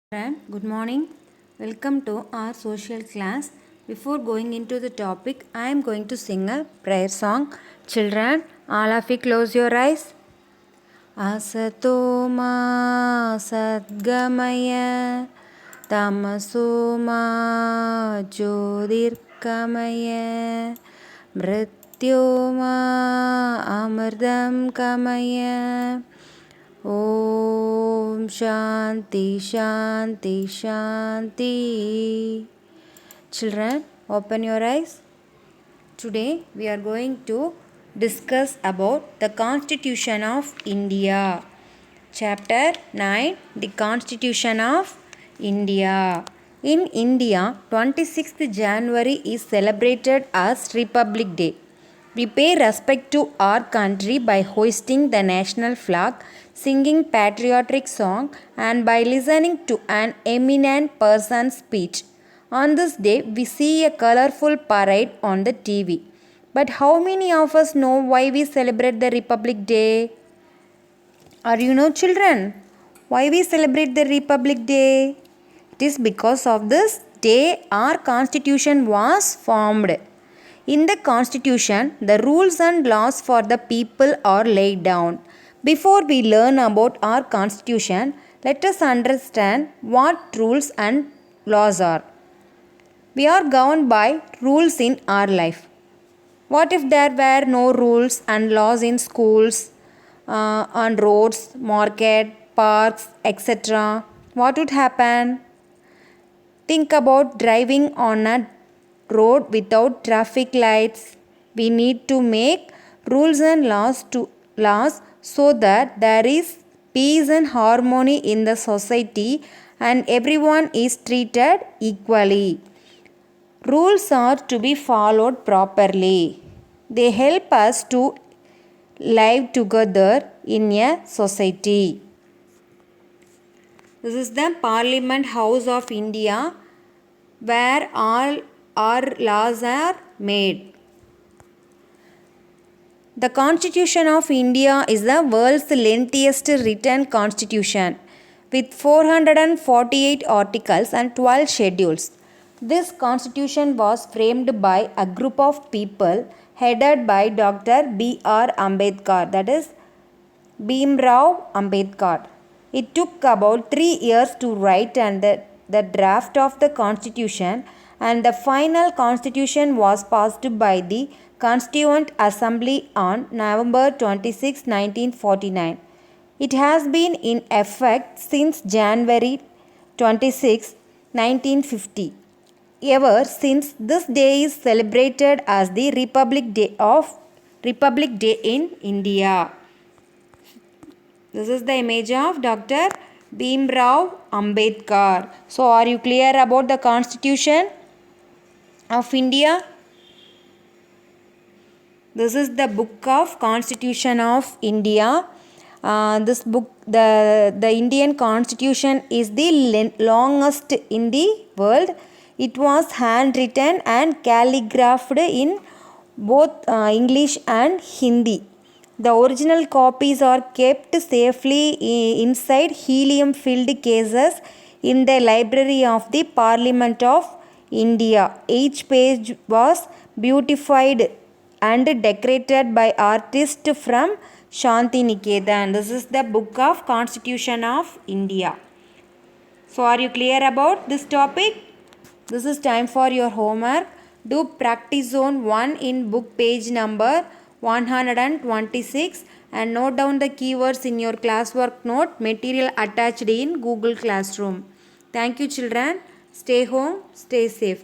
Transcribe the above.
Good morning. Welcome to our social class. Before going into the topic, I am going to sing a prayer song. Children, all of you close your eyes. Asatoma Sadgamaya Tamasoma Jyodirkamaya Mrityoma Amardam Kamaya Om Shanti Shanti Shanti. Children, open your eyes. Today we are going to discuss about the Constitution of India. Chapter 9, the Constitution of India. In India, 26th January is celebrated as Republic Day. We pay respect to our country by hoisting the national flag, singing patriotic song, and by listening to an eminent person's speech. On this day, we see a colorful parade on the TV. But how many of us know why we celebrate the Republic Day? Are you know, children? Why we celebrate the Republic Day? It is because of this day our constitution was formed. In the constitution, the rules and laws for the people are laid down. Before we learn about our constitution, let us understand what rules and laws are. We are governed by rules in our life. What if there were no rules and laws in schools, on roads, market, parks, etc.? What would happen? Think about driving on a road without traffic lights. We need to make rules and laws so that there is peace and harmony in the society and everyone is treated equally. Rules are to be followed properly. They help us to live together in a society. This is the Parliament House of India where all our laws are made. The Constitution of India is the world's lengthiest written constitution with 448 articles and 12 schedules. This constitution was framed by a group of people headed by Dr. B.R. Ambedkar, that is Bhimrao Ambedkar. It took about 3 years to write and the draft of the constitution, and the final constitution was passed by the Constituent Assembly on November 26, 1949. It has been in effect since January 26, 1950. Ever since, this day is celebrated as the Republic Day in India. This is the image of Dr. Bhimrao Ambedkar. So, are you clear about the Constitution of India? This is the book of Constitution of India. This book, the Indian Constitution is the longest in the world. It was handwritten and calligraphed in both English and Hindi. The original copies are kept safely inside helium-filled cases in the Library of the Parliament of India. Each page was beautified and decorated by artists from Shanti Niketan. This is the book of Constitution of India. So, are you clear about this topic? This is time for your homework. Do practice zone 1 in book page number 126 and note down the keywords in your classwork note material attached in Google Classroom. Thank you, children. Stay home, stay safe.